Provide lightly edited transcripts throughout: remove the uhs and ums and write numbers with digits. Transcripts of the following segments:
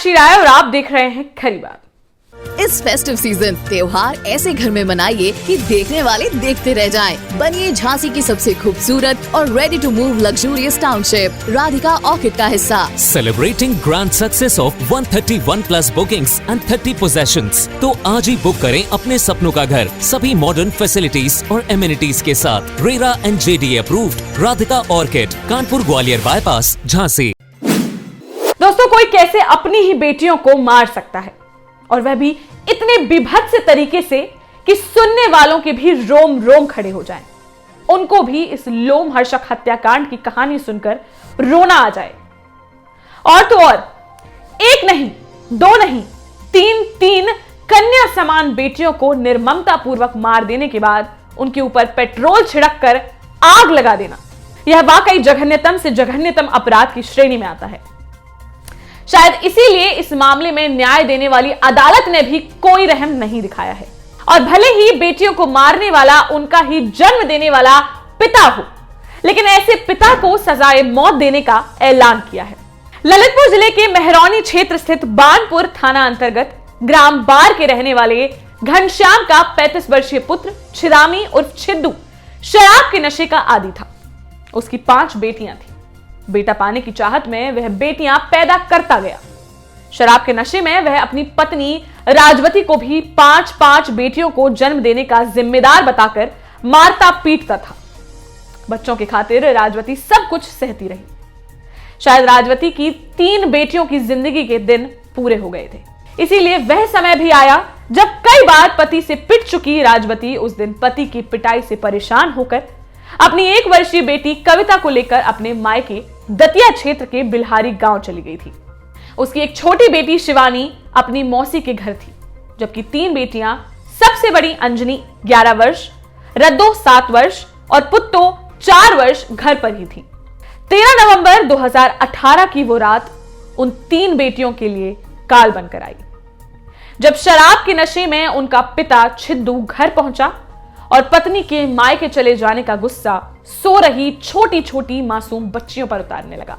साक्षी राय और आप देख रहे हैं खरी बात। इस फेस्टिव सीजन त्योहार ऐसे घर में मनाइए कि देखने वाले देखते रह जाएं। बनिए झांसी की सबसे खूबसूरत और ready to move luxurious township Radhika Orchid का हिस्सा। Celebrating grand success of 131+ bookings and 30 possessions. तो आज ही बुक करें अपने सपनों का घर सभी मॉडर्न फैसिलिटीज और एमिनिटीज के साथ। RERA and JDA approved Radhika orchid, Kanpur Gwalior bypass, Jhansi. दोस्तों, कोई कैसे अपनी ही बेटियों को मार सकता है, और वह भी इतने बीभत्स तरीके से कि सुनने वालों के भी रोम रोम खड़े हो जाएं। उनको भी इस लोमहर्षक हत्याकांड की कहानी सुनकर रोना आ जाए। और तो और, एक नहीं, दो नहीं, तीन कन्या समान बेटियों को निर्ममता पूर्वक मार देने के बाद उनके ऊपर पेट्रोल छिड़क कर आग लगा देना, यह वाकई जघन्यतम से जघन्यतम अपराध की श्रेणी में आता है। शायद इसीलिए इस मामले में न्याय देने वाली अदालत ने भी कोई रहम नहीं दिखाया है। और भले ही बेटियों को मारने वाला उनका ही जन्म देने वाला पिता हो, लेकिन ऐसे पिता को सजाए मौत देने का ऐलान किया है। ललितपुर जिले के मेहरौनी क्षेत्र स्थित बानपुर थाना अंतर्गत ग्राम बार के रहने वाले घनश्याम का 35 वर्षीय पुत्र छिदामी उर्फ छिद्दू शराब के नशे का आदी था। उसकी 5 बेटियां थी। बेटा पाने की चाहत में वह बेटियां पैदा करता गया। शराब के नशे में वह अपनी पत्नी राजवती को भी 5 बेटियों को जन्म देने का जिम्मेदार बताकर मारता पीटता था। बच्चों की खातिर राजवती सब कुछ सहती रही। शायद राजवती की 3 बेटियों की जिंदगी के दिन पूरे हो गए थे। इसीलिए वह समय भी आया जब कई बार पति से पिट चुकी राजवती उस दिन पति की पिटाई से परेशान होकर अपनी 1 वर्षीय बेटी कविता को लेकर अपने मायके दतिया क्षेत्र के बिल्हारी गांव चली गई थी। उसकी एक छोटी बेटी शिवानी अपनी मौसी के घर थी, जबकि 3 बेटियां, सबसे बड़ी अंजनी 11 वर्ष, रद्दो 7 वर्ष और पुत्तो 4 वर्ष घर पर ही थी। 13 नवंबर 2018 की वो रात उन 3 बेटियों के लिए काल बनकर आई, जब शराब के नशे में उनका पिता छिद्दू घर पहुंचा और पत्नी के मायके चले जाने का गुस्सा सो रही छोटी छोटी मासूम बच्चियों पर उतारने लगा।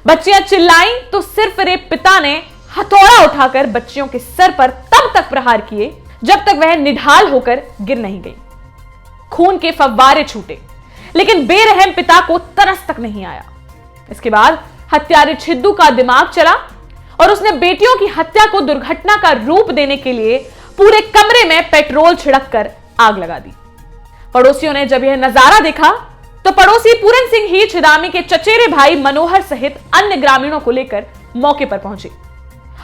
बच्चियां चिल्लाईं तो सिर्फ रे पिता ने हथौड़ा उठाकर बच्चियों के सर पर तब तक प्रहार किए जब तक वह निढाल होकर गिर नहीं गई। खून के फव्वारे छूटे, लेकिन बेरहम पिता को तरस तक नहीं आया। इसके बाद हत्यारे छिद्दू का दिमाग चला और उसने बेटियों की हत्या को दुर्घटना का रूप देने के लिए पूरे कमरे में पेट्रोल छिड़क कर आग लगा दी। पड़ोसियों ने जब यह नजारा देखा तो पड़ोसी पूरन सिंह ही छिदामी के चचेरे भाई मनोहर सहित अन्य ग्रामीणों को लेकर मौके पर पहुंचे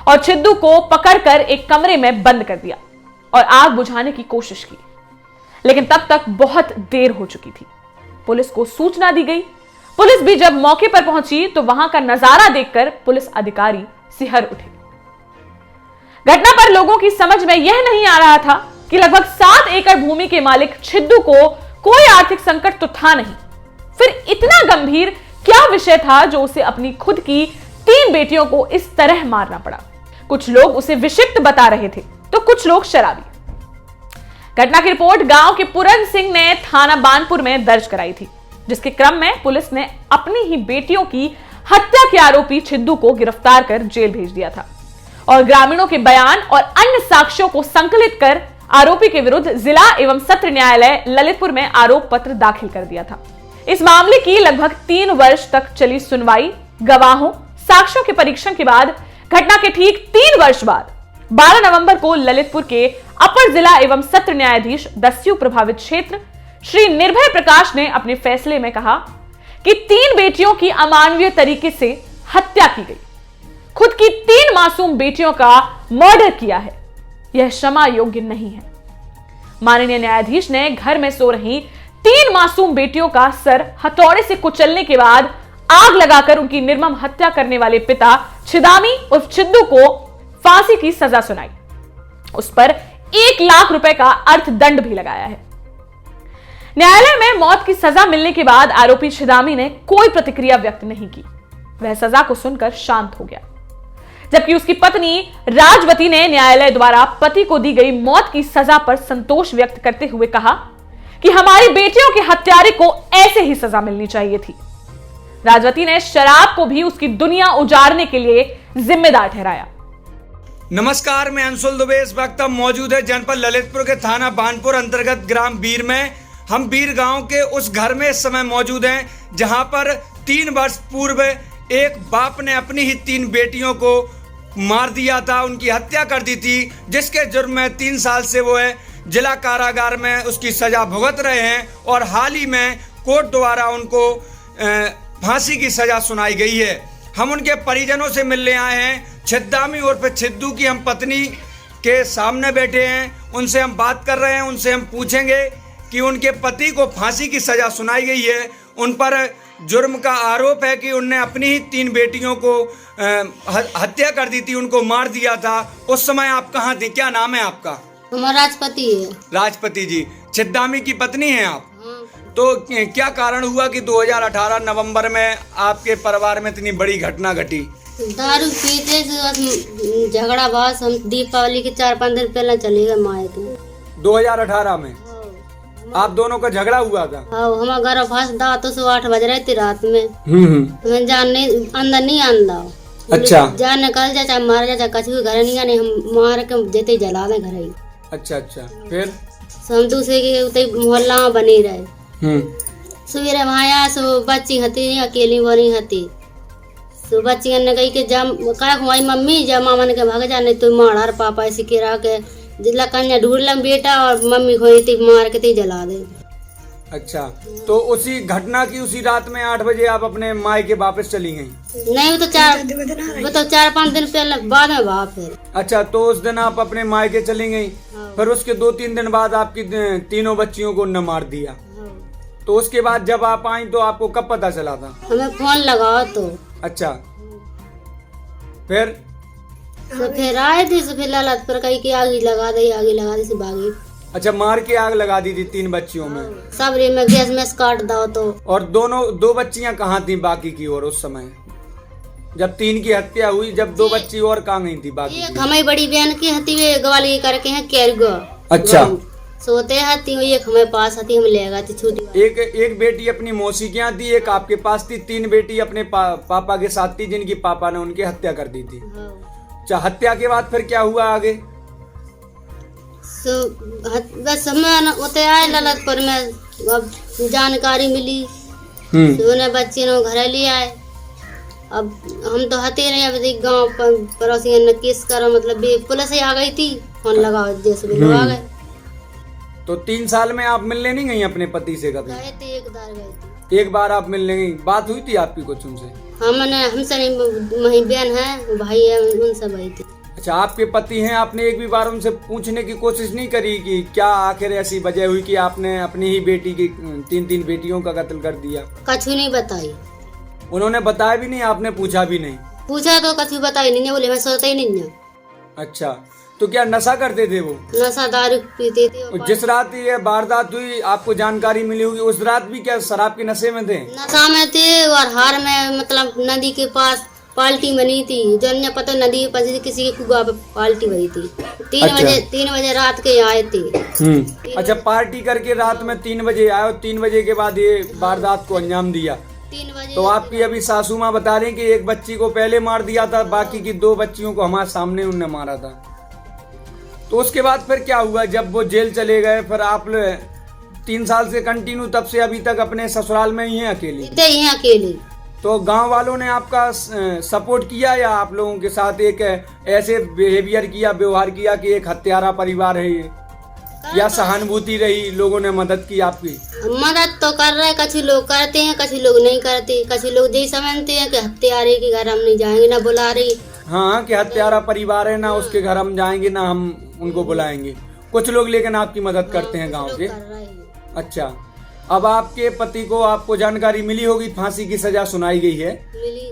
और छिद्दू को पकड़कर एक कमरे में बंद कर दिया और आग बुझाने की कोशिश की, लेकिन तब तक बहुत देर हो चुकी थी। पुलिस को सूचना दी गई। पुलिस भी जब मौके पर पहुंची तो वहां का नजारा देखकर पुलिस अधिकारी सिहर उठे। घटना पर लोगों की समझ में यह नहीं आ रहा था कि लगभग 7 एकड़ भूमि के मालिक छिद्दू को कोई आर्थिक संकट तो था नहीं, फिर इतना गंभीर क्या विषय था जो उसे अपनी खुद की 3 बेटियों को इस तरह मारना पड़ा। कुछ लोग उसे विषिक्त बता रहे थे तो कुछ लोग शराबी। घटना की रिपोर्ट गांव के पूरन सिंह ने थाना बानपुर में दर्ज कराई थी, जिसके क्रम में पुलिस ने अपनी ही बेटियों की हत्या के आरोपी छिद्दू को गिरफ्तार कर जेल भेज दिया था और ग्रामीणों के बयान और अन्य साक्ष्यों को संकलित कर आरोपी के विरुद्ध जिला एवं सत्र न्यायालय ललितपुर में आरोप पत्र दाखिल कर दिया था। इस मामले की लगभग 3 वर्ष तक चली सुनवाई, गवाहों, साक्ष्यों के परीक्षण के बाद घटना के ठीक 3 वर्ष बाद 12 नवंबर को ललितपुर के अपर जिला एवं सत्र न्यायाधीश दस्यु प्रभावित क्षेत्र श्री निर्भय प्रकाश ने अपने फैसले में कहा कि 3 बेटियों की अमानवीय तरीके से हत्या की गई। खुद की 3 मासूम बेटियों का मर्डर किया है, यह क्षमा योग्य नहीं है। माननीय न्यायाधीश ने घर में सो रही 3 मासूम बेटियों का सर हथौड़े से कुचलने के बाद आग लगाकर उनकी निर्मम हत्या करने वाले पिता छिदामी उर्फ छिद्दू को फांसी की सजा सुनाई। उस पर 1 लाख रुपए का अर्थदंड भी लगाया है। न्यायालय में मौत की सजा मिलने के बाद आरोपी छिदामी ने कोई प्रतिक्रिया व्यक्त नहीं की। वह सजा को सुनकर शांत हो गया, जबकि उसकी पत्नी राजवती ने न्यायालय द्वारा पति को दी गई मौत की सजा पर संतोष व्यक्त करते हुए कहा कि हमारी बेटियों के हत्यारे को ऐसे ही सजा मिलनी चाहिए थी। राजवती ने शराब को भी उसकी दुनिया उजाड़ने के लिए जिम्मेदार ठहराया। नमस्कार, मैं अंशुल दुबे। इस वक्त हम मौजूद है जनपद ललितपुर के थाना बानपुर अंतर्गत ग्राम बीर में। हम बीर गांव के उस घर में इस समय मौजूद हैं जहां पर 3 वर्ष पूर्व एक बाप ने अपनी ही 3 बेटियों को मार दिया था, उनकी हत्या कर दी थी, जिसके जुर्म में 3 साल से वो है जिला कारागार में उसकी सजा भुगत रहे हैं और हाल ही में कोर्ट द्वारा उनको फांसी की सजा सुनाई गई है। हम उनके परिजनों से मिलने आए हैं। छिद्दामी उर्फ छिद्दू की हम पत्नी के सामने बैठे हैं, उनसे हम बात कर रहे हैं। उनसे हम पूछेंगे कि उनके पति को फांसी की सजा सुनाई गई है, उन पर जुर्म का आरोप है कि उनने अपनी ही 3 बेटियों को हत्या कर दी थी, उनको मार दिया था। उस समय आप कहाँ थी? क्या नाम है आपका? हमारा राजपति है। राजपति जी, छिद्दामी की पत्नी हैं आप? तो क्या कारण हुआ कि 2018 नवंबर में आपके परिवार में इतनी बड़ी घटना घटी? दारू पीते से झगड़ा बस। हम दीपावली के 4-5 दिन पहले चले गए मायके। 2018 में आप दोनों का झगड़ा हुआ था? हाँ, हमारे घर फंस दा तो 8 बज रहे थे रात में। मैं जानने अंदर नहीं आंदा। अच्छा। जान निकल जा, चाहे मार जा, चाहे कछु घर नहीं आने, हम मार के जेते जला दे घर ही। अच्छा। फिर हम दूसरे के उते मोहल्ला में बनी रहे। सवेरे भाया सो बच्ची हती अकेली बनी हती। सो बच्ची ने कही के जब का हमारी मम्मी जब मामा ने के भाग जाने तो मार पापा ऐसे गिरा के जिला कन्या ढूंढ लम बेटा और मम्मी खोई थी मार के ती जला दे। अच्छा, तो उसी घटना की उसी रात में 8 बजे आप अपने मायके वापस चली गई? नहीं, वो तो 4-5 दिन पहले बाद में भाग फिर। अच्छा, तो उस दिन आप अपने मायके चली गई। फिर उसके 2-3 दिन बाद आपकी तीनों बच्चियों को न मार दिया। तो उसके बाद जब आप आई तो आपको कब पता चला था? हमें फोन लगाओ तो। अच्छा, फिर आए थे। फिर ललितपुर कही की आग लगा दी से भागी। अच्छा, मार के आग लगा दी थी 3 बच्चियों में? सब रे में गैस में काट दो तो। और 2 बच्चियां कहाँ थी बाकी की? और उस समय जब 3 की हत्या हुई, जब 2 बच्ची और कहाँ गई थी बाकी? एक हमारी बड़ी बहन की हती वे गवाली करके हैं केरगो। अच्छा। सोते हती एक हमारे पास हती, हम ले गए थे छुट्टी। एक बेटी अपनी मौसी के यहाँ थी, एक आपके पास थी, 3 बेटी अपने पापा के साथ थी जिनकी पापा ने उनकी हत्या कर दी थी। अच्छा, हत्या के बाद फिर क्या हुआ आगे? बस हमें उते आए ललितपुर में, अब जानकारी मिली तो उन्हें बच्चे ने घर ले आए। अब हम तो हते नहीं, अब गाँव पड़ोसी ने केस करा, मतलब पुलिस ही आ गई थी, फोन लगाओ जैसे भी लोग आ गए। तो 3 साल में आप मिलने नहीं गई अपने पति से कभी? गए थे, एक बार गए थे। एक बार आप मिलने गई, बात हुई थी आपकी कुछ उनसे? हमसे नहीं, वही बहन है, भाई है, उनसे भाई थी। अच्छा, आपके पति हैं, आपने एक भी बार उनसे पूछने की कोशिश नहीं करी कि क्या आखिर ऐसी वजह हुई कि आपने अपनी ही बेटी की 3 बेटियों का कत्ल कर दिया? कछु नहीं बताई। उन्होंने बताया भी नहीं? आपने पूछा भी नहीं? पूछा तो कछु बताई नहीं, बोले मैं सोता ही नहीं। अच्छा, तो क्या नशा करते थे वो? नशा दारू पीते थे। जिस रात ये वारदात हुई आपको जानकारी मिली होगी, उस रात भी क्या शराब के नशे में थे? नशा में थे और हार में, मतलब नदी के पास पार्टी बनी थी, जो पता नदी के पास किसी के कुआ पे पार्टी बनी थी। 3 बजे रात के आए थे। अच्छा, पार्टी करके रात में 3 बजे आए और 3 बजे के बाद ये वारदात को अंजाम दिया। 3 बजे। तो आपकी अभी सासू माँ बता रही कि एक बच्ची को पहले मार दिया था, बाकी की 2 बच्चियों को हमारे सामने उनने मारा था। तो उसके बाद फिर क्या हुआ? जब वो जेल चले गए, फिर आप 3 साल से कंटिन्यू तब से अभी तक अपने ससुराल में ही हैं अकेले? तो गांव वालों ने आपका सपोर्ट किया या आप लोगों के साथ एक ऐसे बिहेवियर किया, व्यवहार किया कि एक हत्यारा परिवार है ये, या सहानुभूति रही, लोगों ने मदद की आपकी? मदद तो कर रहे, कुछ लोग करते हैं, कुछ लोग नहीं करते। कुछ लोग यही समझते हैं कि हत्यारे के घर हम नहीं जाएंगे, ना बुला रही। हाँ, कि हत्यारा परिवार है, ना उसके घर हम जाएंगे, ना हम उनको बुलाएंगे। कुछ लोग लेकिन आपकी मदद करते हैं गाँव के। अच्छा, अब आपके पति को आपको जानकारी मिली होगी फांसी की सजा सुनाई गई है,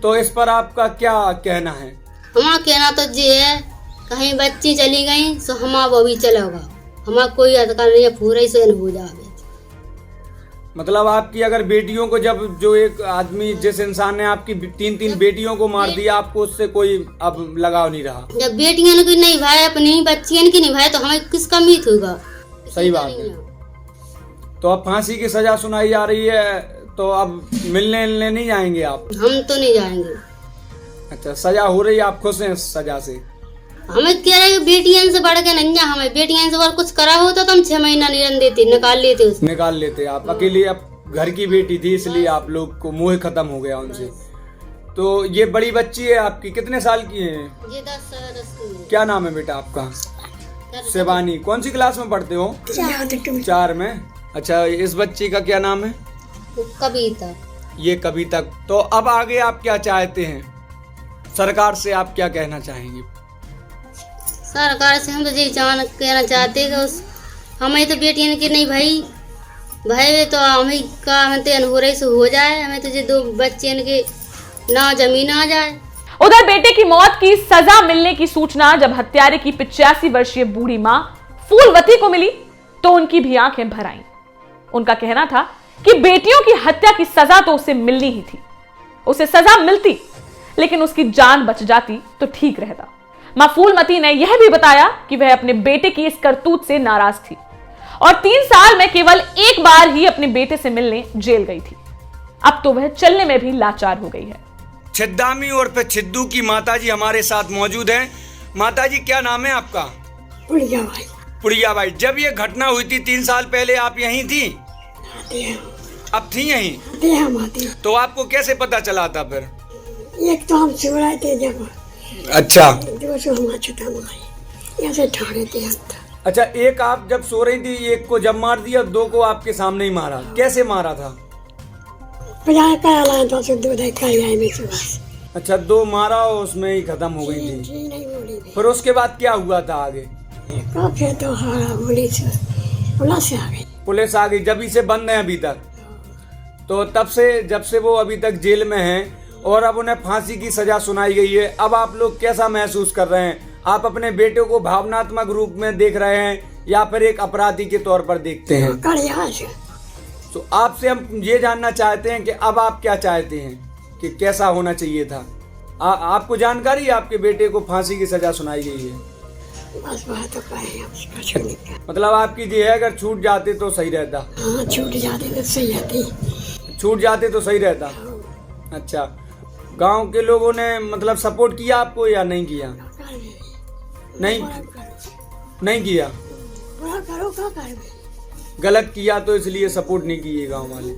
तो इस पर आपका क्या कहना है? हमारा कहना तो ये है, कहीं बच्ची चली गई तो हमारा वो भी चलेगा, हमारा कोई अधिकार नहीं है, पूरा ही से हो जाए। मतलब आपकी अगर बेटियों को, जब जो एक आदमी, जिस इंसान ने आपकी 3 बेटियों को मार दिया, आपको उससे कोई अब लगाव नहीं रहा? जब बेटियां की नहीं भाई, अपनी बच्चियों की नहीं भाई, तो हमें किसका मीत होगा? सही बात है। तो अब फांसी की सजा सुनाई जा रही है, तो अब मिलने नहीं जाएंगे आप? हम तो नहीं जाएंगे। अच्छा, सजा हो रही है, आप खुश हैं सजा से? हमें कह रहे बेटियन से बढ़ के नहीं जा, हमें बेटियन से और कुछ करा होता तो हम 6 महीना नहीं रहने देते, निकाल लेते उसको। निकाल लेते आप अकेले, अब घर की बेटी थी इसलिए आप लोग को मोह खत्म हो गया उनसे। तो ये बड़ी बच्ची है आपकी, कितने साल की है ये? 10 की। क्या नाम है बेटा आपका? शिवानी। कौन सी क्लास में पढ़ते हो? 4 में। अच्छा, इस बच्ची का क्या नाम है? कविता। ये कविता। तो अब आगे आप क्या चाहते हैं? सरकार से आप क्या कहना चाहेंगे? सरकार से हम तो यही कहना चाहते हैं कि हमें तो बेटियन के नहीं भाई तो हमें का हो रही हो जाए, हमें तो ये 2 बच्चे के ना जमीन आ जाए। उधर बेटे की मौत की सजा मिलने की सूचना जब हत्यारे की 85 वर्षीय बूढ़ी मां फूलवती को मिली तो उनकी भी आंखें भर आईं। उनका कहना था कि बेटियों की हत्या की सजा तो उसे मिलनी ही थी। उसे सजा मिलती लेकिन उसकी जान बच जाती तो ठीक रहता। मां फूलमती ने यह भी बताया कि वह अपने बेटे की इस करतूत से नाराज थी और 3 साल में केवल एक बार ही अपने बेटे से मिलने जेल गई थी। अब तो वह चलने में भी लाचार हो गई है। छिद्दामी और फिर छिद्दू की माताजी हमारे साथ मौजूद हैं। माताजी, क्या नाम है आपका? पुड़िया भाई। पुड़िया भाई, जब ये घटना हुई थी 3 साल पहले, आप यहीं थी? अब थी यहीं? तो आपको कैसे पता चला था फिर? एक तो हम सो रहे थे जब। अच्छा। 200 हमारा छुटा ऐसे ठाड़े थे हम तो। अच्छा, एक आप जब सो रही थी, एक को जब मार दिया, 2 को आपके सामने ही मारा। कैसे मारा था? अच्छा, 2 मारा और उसमें ही खत्म हो गई थी। फिर उसके बाद क्या हुआ था आगे? फिर तो पुलिस आ गई। जब से बंद है अभी तक, तो तब से जब से वो अभी तक जेल में हैं और अब उन्हें फांसी की सजा सुनाई गई है। अब आप लोग कैसा महसूस कर रहे हैं? आप अपने बेटे को भावनात्मक रूप में देख रहे हैं या फिर एक अपराधी के तौर पर देखते हैं? तो आपसे हम ये जानना चाहते हैं कि अब आप क्या चाहते हैं कि कैसा होना चाहिए था? आपको जानकारी है आपके बेटे को फांसी की सजा सुनाई गई है? बस बात तो मतलब आपकी जी है, अगर छूट जाते तो सही रहता? छूट जाते तो सही रहती। छूट जाते तो सही रहता। अच्छा, गांव के लोगों ने मतलब सपोर्ट किया आपको या नहीं किया? नहीं किया। गलत किया तो इसलिए सपोर्ट नहीं किए गांव वाले।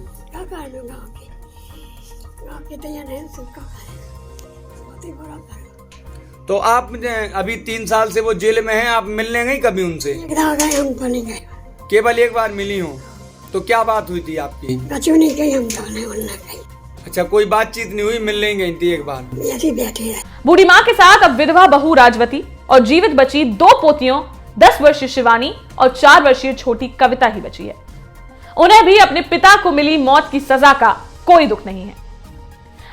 तो आप अभी 3 साल से वो जेल में हैं, आप मिलने गई कभी उनसे? केवल एक बार मिली हो? तो क्या बात हुई थी आपकी? अच्छा, कोई बातचीत नहीं हुई, मिलने गई थी एक बार? बूढ़ी मां के साथ अब विधवा बहू राजवती और जीवित बची 2 पोतियों 10 वर्षीय शिवानी और 4 वर्षीय छोटी कविता ही बची है। उन्हें भी अपने पिता को मिली मौत की सजा का कोई दुख नहीं है।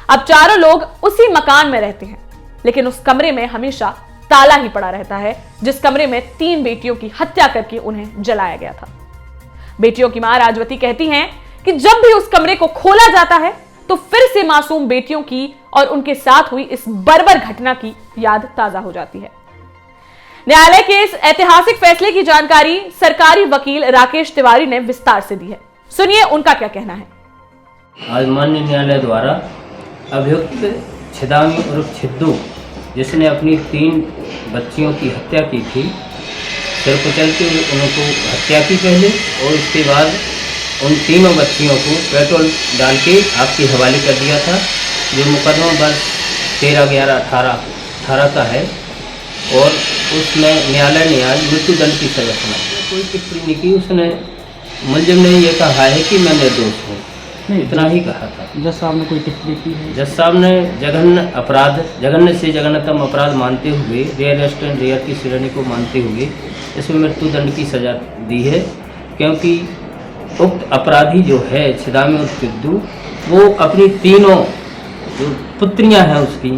अब चारों लोग उसी मकान में रहते हैं, लेकिन उस कमरे में हमेशा ताला ही पड़ा रहता है जिस कमरे में 3 बेटियों की हत्या करके उन्हें जलाया गया था। बेटियों की मां राजवती कहती हैं कि जब भी उस कमरे को खोला जाता है तो फिर से मासूम बेटियों की और उनके साथ हुई इस बर्बर घटना की याद ताजा हो जाती है। न्यायालय के इस ऐतिहासिक फैसले की जानकारी सरकारी वकील राकेश तिवारी ने विस्तार से दी है। सुनिए उनका क्या कहना है। आज माननीय न्यायालय द्वारा अभियुक्त छिदामी और छिद्दू, जिसने अपनी 3 बच्चियों की हत्या की थी, सिर कुचल के उनको हत्या की पहले और उसके बाद उन तीनों बच्चियों को पेट्रोल डाल के आग के हवाले कर दिया था, जो मुकदमा वर्ष 13/11/18 का है। और उसमें न्यायालय ने आज मृत्युदंड की सजा सुनाई। कोई टिप्पणी नहीं की। उसने मुलजिम ने यह कहा है कि मैं निर्दोष हूँ, इतना ही कहा था। जज साहब ने कोई टिप्पणी की है? जज साहब ने जघन्य से जघन्यतम अपराध मानते हुए, रेयर एंड रेयर की श्रेणी को मानते हुए इसमें मृत्युदंड की सजा दी है, क्योंकि उक्त अपराधी जो है छिदामी और छिद्दू, वो अपनी तीनों जो पुत्रियां हैं उसकी,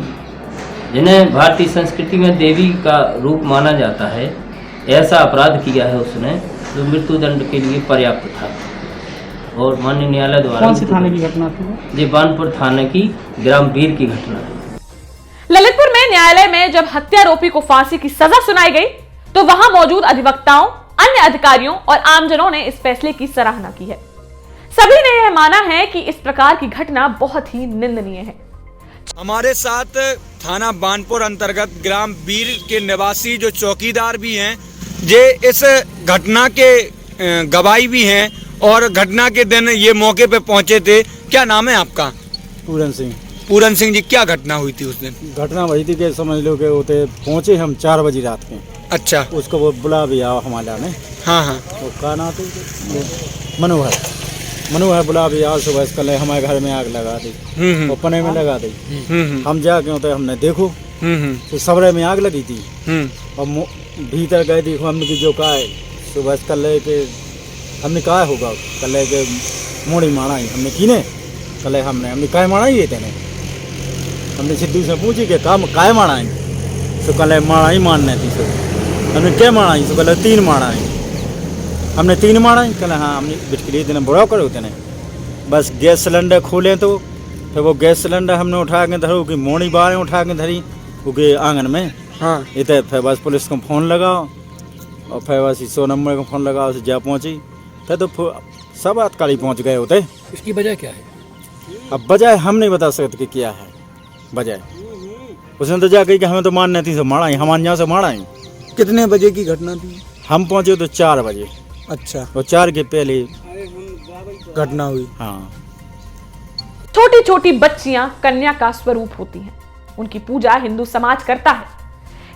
जिन्हें भारतीय संस्कृति में देवी का रूप माना जाता है, ऐसा अपराध किया है उसने जो मृत्युदंड के लिए पर्याप्त था। और माननीय न्यायालय द्वारा कौन सी थाने की घटना थी? ये बानपुर थाने की ग्राम बीर की घटना है। ललितपुर में न्यायालय में जब हत्यारोपी को फांसी की सजा सुनाई गई तो वहां मौजूद अधिवक्ताओं, अन्य अधिकारियों और आमजनों ने इस फैसले की सराहना की है। सभी ने यह माना है कि इस प्रकार की घटना बहुत ही निंदनीय है। हमारे साथ थाना बानपुर अंतर्गत ग्राम बीर के निवासी जो चौकीदार भी हैं, ये इस घटना के गवाही भी हैं और घटना के दिन ये मौके पे पहुंचे थे। क्या नाम है आपका? पूरन सिंह। पूरन सिंह जी, क्या घटना हुई थी उस दिन? घटना वही थी कि समझ लो कि होते पहुंचे हम 4 बजे रात में। अच्छा। उसको वो बुला भी आओ हमारा ने। हाँ हाँ। वो का नाम थे? मनोहर बुला भी आओ, सुबह कल हमारे घर में आग लगा दी, वो पने में लगा दी। हम जाके होते हमने देखो तो सबरे में आग लगी थी और भीतर गए देखो हमने की जो कहा है सुबह कल के हमने कहा होगा कल के मोड़ी मारा ही हमने की ने कल हमने काय मारा ही तेने हमने सिद्धू से पूछी कि काम काय मारा है तो कल मारा ही मारने थी सो हमने क्या मारा ही तो कल 3 मारा है हमने 3 मारा ही कल। हाँ हमने बिटकरी देने बुरा करो तेने बस गैस सिलेंडर खोले तो फिर वो गैस सिलेंडर हमने उठा के धरो कि मोड़ी बारें उठा के धरी उसके आंगन में। हाँ इतने फिर बस पुलिस को फ़ोन लगाओ और फिर बस 100 नंबर का फ़ोन लगाओ से जा पहुँची फिर तो सब आतकारी पहुँच गए होते। इसकी वजह क्या है? अब वजह हम नहीं बता सकते कि क्या है वजह। उसने तो जा कही कि हमें तो मारने थी, तो मारा ही हमारे यहाँ से मारा ही। कितने बजे की घटना थी? हम पहुँचे तो 4 बजे। अच्छा। और 4 के पहले घटना हुई। हाँ। छोटी छोटी बच्चियां कन्या का स्वरूप होती हैं, उनकी पूजा हिंदू समाज करता है।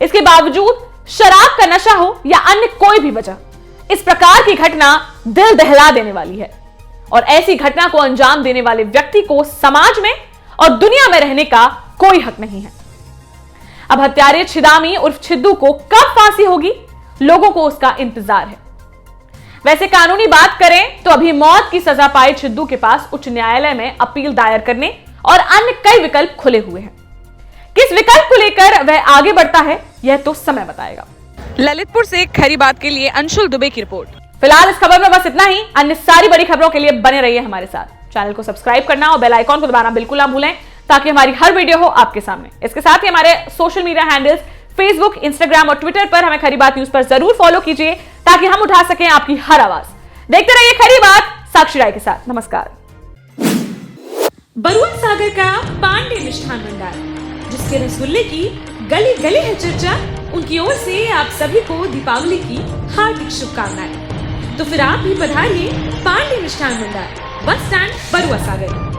इसके बावजूद शराब का नशा हो या अन्य कोई भी वजह, इस प्रकार की घटना दिल दहला देने वाली है और ऐसी घटना को अंजाम देने वाले व्यक्ति को समाज में और दुनिया में रहने का कोई हक नहीं है। अब हत्यारे छिदामी उर्फ छिद्दू को कब फांसी होगी, लोगों को उसका इंतजार है। वैसे कानूनी बात करें तो अभी मौत की सजा पाए छिद्दू के पास उच्च न्यायालय में अपील दायर करने और अन्य कई विकल्प खुले हुए हैं। किस विकल्प को लेकर वह आगे बढ़ता है, यह तो समय बताएगा। ललितपुर से खरी बात के लिए अंशुल दुबे की रिपोर्ट। फिलहाल इस खबर में बस इतना ही। अन्य सारी बड़ी खबरों के लिए बने रहिए हमारे साथ। चैनल को सब्सक्राइब करना और बेल आइकॉन को दबाना बिल्कुल ना भूलें ताकि हमारी हर वीडियो हो आपके सामने। इसके साथ ही हमारे social media handles Facebook, Instagram और ट्विटर पर हमें खरी बात न्यूज पर जरूर फॉलो कीजिए ताकि हम उठा सकें आपकी हर आवाज। देखते रहिए खरी बात साक्षी राय के साथ। नमस्कार। बरुआ सागर का पांडे मिष्ठान भंडार, जिसके रसगुल्ले की गली गली है चर्चा, उनकी ओर से आप सभी को दीपावली की हार्दिक शुभकामनाएं। तो फिर आप भी पधारिए पांडे मिष्ठान भंडार, बस स्टैंड, बरुआ सागर।